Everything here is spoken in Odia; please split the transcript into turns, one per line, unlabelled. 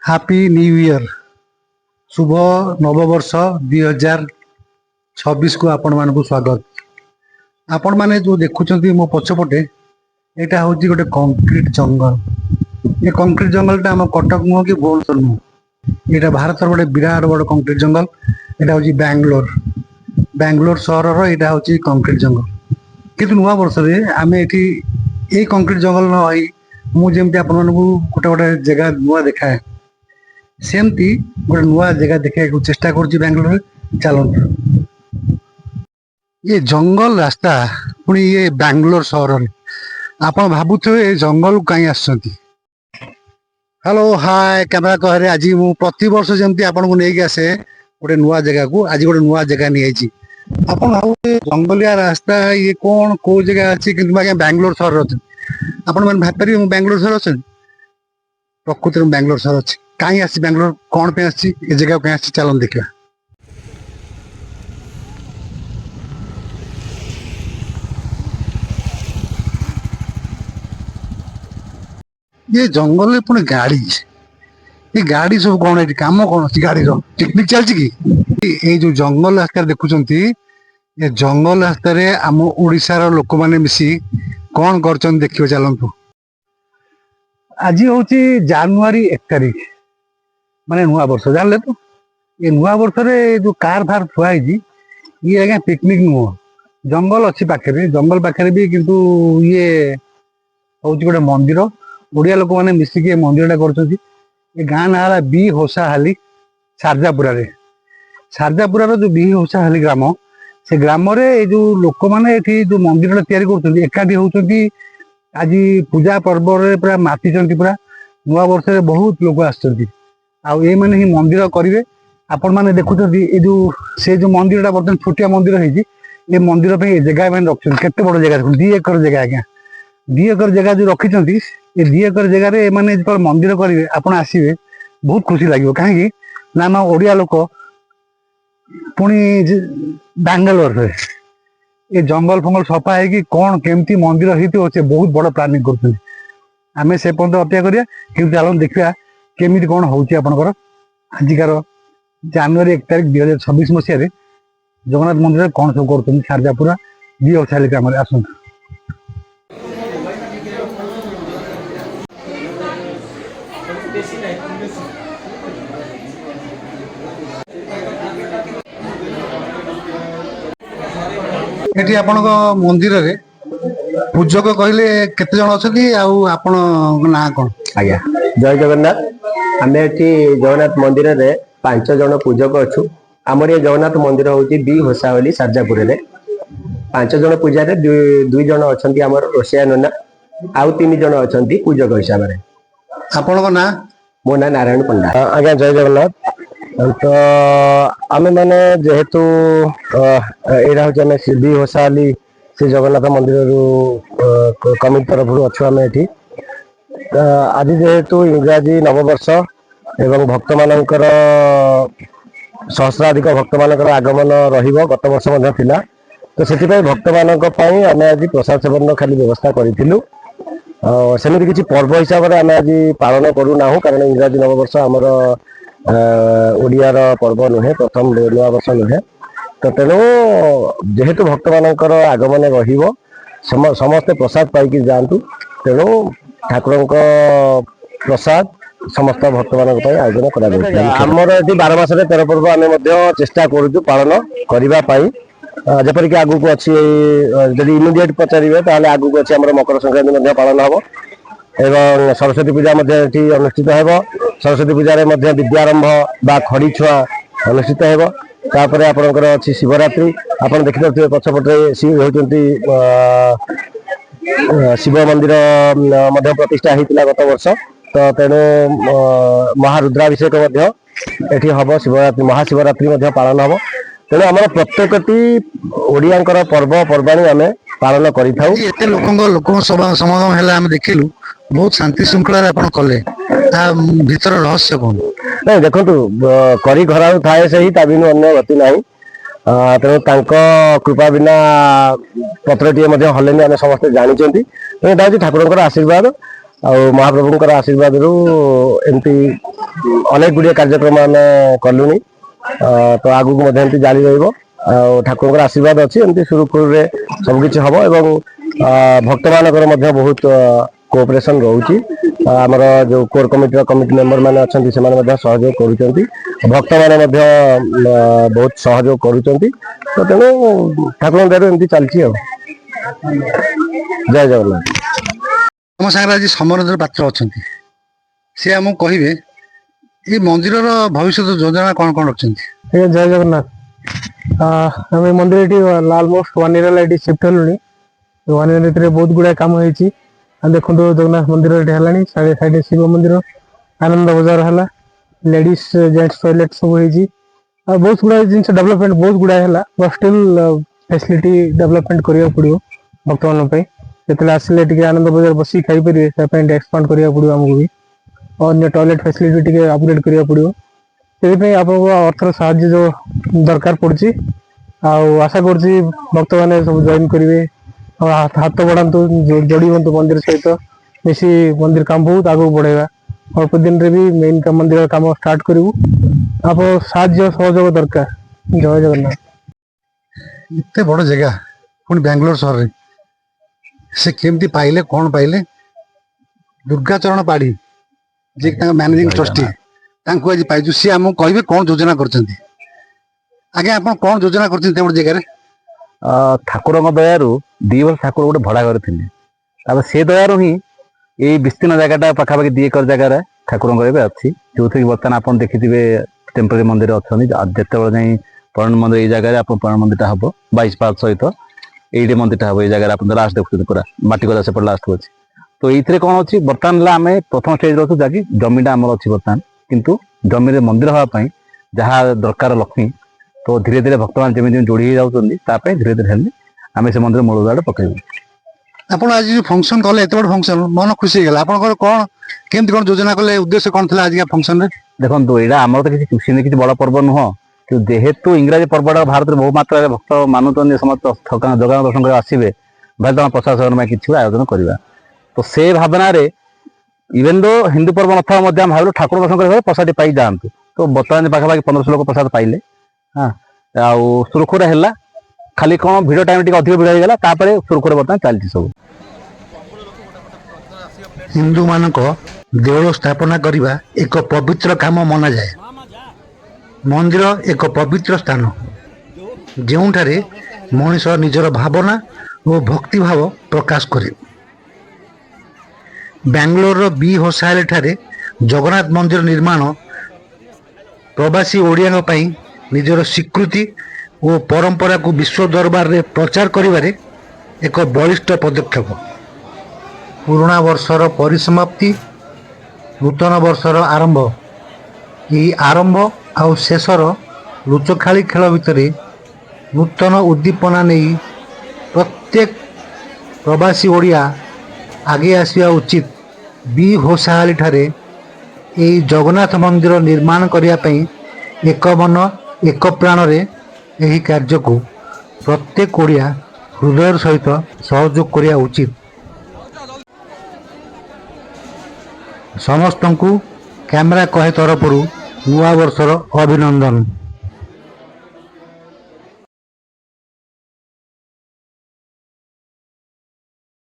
Happy new year. शुभ नववर्ष 2026 को आपण मानक स्वागत। आपण माने जो देखुंत मो पछपटे यहाँ हूँ गोटे कंक्रीट जंगल। ये कंक्रीट जंगल टा आम कटक नुह कि भुवनेश्वर नुह, यहाँ भारत गोटे विराट बड़ कंक्रीट जंगल। यहाँ हूँ बैंगलोर सहर यहाँ हूँ कंक्रीट जंगल। किंतु नुआ वर्ष आम ये कंक्रीट जंगल मुझे आपण मानक गोटे गोटे जगह नुआ देखाए सेमती गोटे नुआ जगह देखा चेष्टा कर बैंगलोर। चलत ये जंगल रास्ता पुणी ये बैंगलोर सहर में आप भावुए जंगल कहीं आसुँच। हेलो हाय कैमेरा कहे आज मु प्रति वर्ष जमी आपन को लेकिन आसे गोटे नुआ जगह को आज गोटे नुआ जगह नहीं आप भावे जंगलिया रास्ता ये कौन कौ जगह अच्छी कि बैंगलोर सहर अच्छे आप भाई बैंगलोर सहर अच्छे प्रकृति में बैंगलोर सहर अच्छे कहीं आसी बैंगलोर कौन पे आसी ये जगह कहीं आसी चलन देखा। ये जंगल में पुणे गाड़ी ये गाड़ी सब कौन है काम कौन अच्छी गाड़ी टेक्निक चलती कि ये जो जंगल रास्ता देखुंत ये जंगल रास्ता आम ओडिशार लोक मैंने मिसी कौन कर देखिए चलतु। आज हूँ जानुआरी 1 तारिख माने नुआ वर्ष जानले तो ये नुआ वर्ष रे जो कार फार थुआई ये आज्ञा पिकनिक नुह जंगल अच्छी पाखे जंगल पाखे भी किंतु ये हूँ गोटे मंदिर ओडिया लोक मैंने मिसिक मंदिर कर गाँ ना बी होसाहाली सारजापुरा सारजापुर जो बी होसाहाली ग्राम से ग्राम रे जो लोक मैंने जो मंदिर कर एकाठी होती आज पूजा पर्व पूरा मातिंट पूरा नुआ वर्ष बहुत लोग आसुँच आउ ये मैंने ही मंदिर करेंगे। आपण मैंने देखुं ये जो से जो मंदिर बर्तमान छोटिया मंदिर है मंदिर पे जगह मैंने रखते केते बड़ जगह 2 एकर जगह आज्ञा 2 एकर जगह जो रखी ये 2 एकर जगह मैंने जो मंदिर करेंगे आप आसवे बहुत खुशी लगे कहीं ना आम ओडिया लोक पुणी बैंगलोर ये जंगल फंगल सफा है कौन केमती मंदिर होते बहुत बड़ प्लानिंग करें से पर्यंत अपेक्षा करिया कि चलो देखा केमी कौन होकर आजिकार जानुआरी 1 तारिख 2026 मसीह जगन्नाथ मंदिर कौन सब कर सारजापुरा बी होसाहाली ग्राम आसतु। एटी आपण मंदिर रे पूजक कहले केते जण अछथि आउ आपण ना कोन
आज्ञा जय जगन्नाथ आम एटी जगन्नाथ मंदिर रे 5 जण पूजक अच्छु। आमर ये जगन्नाथ मंदिर हूँ बी होसाहाली सारजापुर 5 जण पूजारे 2 जण अच्छा आमर रोषिया नना आउ 3 जण अच्छा पूजक हिसाब से।
आपण ना
मो ना नारायण पंडा। आज्ञा जय जगन्नाथ। तो आम मैंने जेहेतु यहाँ हूँ बी होसाहाली से जगन्नाथ मंदिर कमिटी तरफ अच्छु आम ये आज जेहेतु इंग्राजी नववर्ष एवं भक्त मानकर सहस्राधिक भक्त मानकर आगमन रहिबो गत वर्ष थिला तो से भक्त मानक आम आज प्रसाद सेवन खाली व्यवस्था करूँ सेमती किसी पर्व हिसाब से आम आज पालन करूना कारण इंग्राजी नववर्ष आमर ओडियार पर्व नुहे प्रथम नुआ वर्ष नुहे तो तेणु जेहेतु भक्त मानकर आगमन रहिबो समस्ते प्रसाद पाई जातु तेणु ठाकुर प्रसाद समस्त भक्त मान आयोजन करमर ये 12 मास 13 पर्व आम चेष्टा करुचु पालन करने जपरिक आगू को अच्छी जब इमिडिएट पचारे तो आगू को अच्छी मकर संक्रांति पालन हम एवं सरस्वती पूजा अनुष्ठित हो सरस्वती पूजा विद्यारंभ बा खड़ी छुआ अनुष्ठित होपर आपंकर अच्छी शिवरात्रि आप देखिए पछपटे होती शिव मंदिर प्रतिष्ठा होता गत वर्ष तो तेणु महारुद्राभिषेक ये हम शिवरात्रि महाशिवरात्रि पालन हम तेणु आम प्रत्येकटी ओडिया पर्व पर्वाणी आम पालन कर
समागम है देखिलु बहुत शांति श्रृंखला कले भीतर रहस्य कौन
नहीं देखु करी घर थाए से ही बिनु अन्य गति ना तेणु कृपा बिना पत्र टी हलेनी आम समस्ते जानते ठाकुर आशीर्वाद आ महाप्रभुंर आशीर्वाद एमती ଅନେକ ଗୁଡ଼ିଏ କାର୍ଯ୍ୟକ୍ରମ ଆମେ କଲୁଣି। ତ ଆଗକୁ ମଧ୍ୟ ଏମିତି ଜାରି ରହିବ। ଆଉ ଠାକୁରଙ୍କର ଆଶୀର୍ବାଦ ଅଛି, ଏମିତି ସୁରୁଖୁରୁରେ ସବୁ କିଛି ହବ ଏବଂ ଭକ୍ତମାନଙ୍କର ମଧ୍ୟ ବହୁତ କୋଅପରେସନ ରହୁଛି। ଆମର ଯୋଉ କୋର କମିଟିର କମିଟି ମେମ୍ବର ମାନେ ଅଛନ୍ତି ସେମାନେ ମଧ୍ୟ ସହଯୋଗ କରୁଛନ୍ତି, ଭକ୍ତମାନେ ମଧ୍ୟ ବହୁତ ସହଯୋଗ କରୁଛନ୍ତି। ତ ତେଣୁ ଠାକୁରଙ୍କ ଦୟାରୁ ଏମିତି ଚାଲିଛି ଆଉ। ଜୟ ଜଗନ୍ନାଥ।
ଆମ ସାଙ୍ଗରେ ଆଜି ସମରେନ୍ଦ୍ର ପାତ୍ର ଅଛନ୍ତି, ସେ ଆମକୁ କହିବେ ଏଇ ମନ୍ଦିରର ଭବିଷ୍ୟତ ଯୋଜନା କଣ କଣ ରଖିଛନ୍ତି।
ଆଜ୍ଞା ଜୟ ଜଗନ୍ନାଥ। ଆମେ ମନ୍ଦିର ଏଠି ଅଲମୋଷ୍ଟ 1 year ହେଲା ଏଠି ସିଫ୍ଟ ହେଲୁଣି। 1 year ଭିତରେ ବହୁତ ଗୁଡ଼ାଏ କାମ ହେଇଛି। ଆଉ ଦେଖନ୍ତୁ ଜଗନ୍ନାଥ ମନ୍ଦିର ଏଠି ହେଲାଣି, ସାଇଡ୍ ଶିବ ମନ୍ଦିର, ଆନନ୍ଦ ବଜାର ହେଲା, ଲେଡିଜ ଜେଣ୍ଟସ ଟଏଲେଟ ସବୁ ହେଇଛି। ଆଉ ବହୁତ ଗୁଡ଼ାଏ ଜିନିଷ ଡେଭଲପମେଣ୍ଟ ବହୁତ ଗୁଡ଼ାଏ ହେଲା, ବଟ୍ ଷ୍ଟିଲ୍ ଫ୍ୟାସିଲିଟି ଡେଭଲପମେଣ୍ଟ କରିବାକୁ ପଡ଼ିବ ଭକ୍ତମାନଙ୍କ ପାଇଁ। ଯେତେବେଳେ ଆସିଲେ ଟିକେ ଆନନ୍ଦ ବଜାର ବସିକି ଖାଇପାରିବେ, ତା ପାଇଁ ଏକ୍ସପାଣ୍ଡ କରିବାକୁ ପଡ଼ିବ ଆମକୁ ବି। ଅନ୍ୟ ଟଏଲେଟ ଫ୍ୟାସିଲିଟି ଟିକେ ଅପଗ୍ରେଡ୍ କରିବାକୁ ପଡ଼ିବ। ସେଥିପାଇଁ ଆପଣଙ୍କ ଅର୍ଥର ସାହାଯ୍ୟ ଯୋଉ ଦରକାର ପଡୁଛି। ଆଉ ଆଶା କରୁଛି ଭକ୍ତମାନେ ସବୁ ଜଏନ୍ କରିବେ, ଆଉ ହାତ ବଢାନ୍ତୁ, ଯୋଡ଼ି ହୁଅନ୍ତୁ ମନ୍ଦିର ସହିତ, ମିଶି ମନ୍ଦିର କାମ ବହୁତ ଆଗକୁ ବଢେଇବା। ଅଳ୍ପ ଦିନରେ ବି ମେନ୍ ମନ୍ଦିର କାମ ଷ୍ଟାର୍ଟ କରିବୁ। ଆପଣ ସାହାଯ୍ୟ ସହଯୋଗ ଦରକାର। ଜୟ ଜଗନ୍ନାଥ।
ଏତେ ବଡ଼ ଜାଗା ପୁଣି ବାଙ୍ଗାଲୋର ସହରରେ, ସେ କେମିତି ପାଇଲେ, କଣ ପାଇଲେ? ଦୁର୍ଗାଚରଣ ପାଢୀ ଯିଏ ତାଙ୍କ ମ୍ୟାନେଜିଂ ଟ୍ରଷ୍ଟି, ତାଙ୍କୁ ଆଜି ପାଇଛୁ। ସିଏ ଆମକୁ କହିବେ କଣ ଯୋଜନା କରିଛନ୍ତି। ଆଜ୍ଞା ଆପଣ କଣ ଯୋଜନା କରିଛନ୍ତି ଗୋଟେ ଜାଗାରେ?
ଠାକୁରଙ୍କ ଦୟାରୁ 2 ବର୍ଷ ଠାକୁର ଗୋଟେ ଭଡ଼ା ଘରେ ଥିଲେ, ତାପରେ ସେ ଦୟାରୁ ହିଁ ଏଇ ବିସ୍ତୀର୍ଣ୍ଣ ଜାଗାଟା ପାଖାପାଖି 2 ଏକର ଜାଗାରେ ଠାକୁରଙ୍କର ଏବେ ଅଛି, ଯୋଉଥିରେ ବର୍ତ୍ତମାନ ଆପଣ ଦେଖିଥିବେ ଟେମ୍ପୋରାରୀ ମନ୍ଦିର ଅଛନ୍ତି। ଯେତେବେଳେ ଯାଇ ପରଣ ମନ୍ଦିର ଏଇ ଜାଗାରେ ଆପଣ ପରଣ ମନ୍ଦିରଟା ହବ 22 ପାହାଚ ସହିତ, ଏଇଠି ମନ୍ଦିରଟା ହବ। ଏଇ ଜାଗାରେ ଆପଣ ଲାଷ୍ଟ ଦେଖୁଛନ୍ତି ପୁରା ମାଟି ଗଦା ସେପଟେ ଲାଷ୍ଟକୁ ଅଛି। ତ ଏଇଥିରେ କଣ ଅଛି, ବର୍ତ୍ତମାନ ହେଲା ଆମେ ପ୍ରଥମ ଷ୍ଟେଜରେ ଅଛୁ, ଯାହାକି ଜମିଟା ଆମର ଅଛି ବର୍ତ୍ତମାନ, କିନ୍ତୁ ଜମିରେ ମନ୍ଦିର ହେବା ପାଇଁ ଯାହା ଦରକାର ଲକ୍ଷ୍ମୀ, ତ ଧୀରେ ଧୀରେ ଭକ୍ତମାନେ ଯେମିତି ଯୋଡ଼ି ହେଇଯାଉଛନ୍ତି, ତା ପାଇଁ ଧୀରେ ଧୀରେ ହେଲେ ଆମେ ସେ ମନ୍ଦିର ମୂଳ ଦୁଆଟା ପକେଇବୁ।
ଆପଣ ଆଜି ଯୋଉ ଫଙ୍କସନ କଲେ, ଏତେ ବଡ଼ ଫଙ୍କସନ, ମନ ଖୁସି ହେଇଗଲା। ଆପଣଙ୍କର କଣ କେମିତି କଣ ଯୋଜନା କଲେ, ଉଦ୍ଦେଶ୍ୟ କଣ ଥିଲା ଆଜିକା ଫଙ୍କସନରେ?
ଦେଖନ୍ତୁ, ଏଇଟା ଆମର ତ କିଛି ବଡ଼ ପର୍ବ ନୁହଁ, କିନ୍ତୁ ଯେହେତୁ ଇଂରାଜୀ ପର୍ବଟା ଭାରତରେ ବହୁ ମାତ୍ରାରେ ଭକ୍ତ ମାନୁଛନ୍ତି, ସମସ୍ତ ଜଗନ୍ନାଥ ଦର୍ଶନ କରି ଆସିବେ, ଭାଇ ତମ ପ୍ରଶାସନ ପାଇଁ କିଛି ଆୟୋଜନ କରିବା। ତ ସେ ଭାବନାରେ ଇଭେନ୍ ଦୋ ହିନ୍ଦୁ ପର୍ବ ନଥିବା ମଧ୍ୟ ଆମେ ଭାବିଲୁ ଠାକୁର ଦର୍ଶନ କରିବା ପ୍ରସାଦ ପାଇ ଯାଆନ୍ତୁ। ତ ବର୍ତ୍ତମାନ ପାଖାପାଖି 1500 ଲୋକ ପ୍ରସାଦ ପାଇଲେ। ଆଉ ସୁରୁଖୁରୁରେ ହେଲା, ଖାଲି କଣ ଭିଡ଼ ଟାଇମ୍ ଟିକେ ଅଧିକ ଭିଡ଼ ହେଇଗଲା, ତାପରେ ସୁରୁଖୁରୁରେ ବର୍ତ୍ତମାନ ଚାଲିଛି ସବୁ।
ହିନ୍ଦୁମାନଙ୍କ ଦେଉଳ ସ୍ଥାପନା କରିବା ଏକ ପବିତ୍ର କାମ ମନାଯାଏ। ମନ୍ଦିର ଏକ ପବିତ୍ର ସ୍ଥାନ, ଯେଉଁଠାରେ ମଣିଷ ନିଜର ଭାବନା ଓ ଭକ୍ତିଭାବ ପ୍ରକାଶ କରେ। ବାଙ୍ଗାଲୋରର ବି ହୋସାଇଲ ଠାରେ ଜଗନ୍ନାଥ ମନ୍ଦିର ନିର୍ମାଣ ପ୍ରବାସୀ ଓଡ଼ିଆଙ୍କ ପାଇଁ ନିଜର ସ୍ୱୀକୃତି ଓ ପରମ୍ପରାକୁ ବିଶ୍ୱ ଦରବାରରେ ପ୍ରଚାର କରିବାରେ ଏକ ବଳିଷ୍ଠ ପଦକ୍ଷେପ। ପୁରୁଣା ବର୍ଷର ପରିସମାପ୍ତି, ନୂତନ ବର୍ଷର ଆରମ୍ଭ। ଏହି ଆରମ୍ଭ ଆଉ ଶେଷର ଲୁଚକାଳି ଖେଳ ଭିତରେ ନୂତନ ଉଦ୍ଦୀପନା ନେଇ ପ୍ରତ୍ୟେକ ପ୍ରବାସୀ ଓଡ଼ିଆ ଆଗେଇ ଆସିବା ଉଚିତ। ବି ହୋସାହାଲି ଠାରେ ଏହି ଜଗନ୍ନାଥ ମନ୍ଦିର ନିର୍ମାଣ କରିବା ପାଇଁ ଏକ ମନ ଏକ ପ୍ରାଣରେ ଏହି କାର୍ଯ୍ୟକୁ ପ୍ରତ୍ୟେକ ଓଡ଼ିଆ ହୃଦୟର ସହିତ ସହଯୋଗ କରିବା ଉଚିତ। ସମସ୍ତଙ୍କୁ କ୍ୟାମେରା କହେ ତରଫରୁ ନୂଆ ବର୍ଷର ଅଭିନନ୍ଦନ।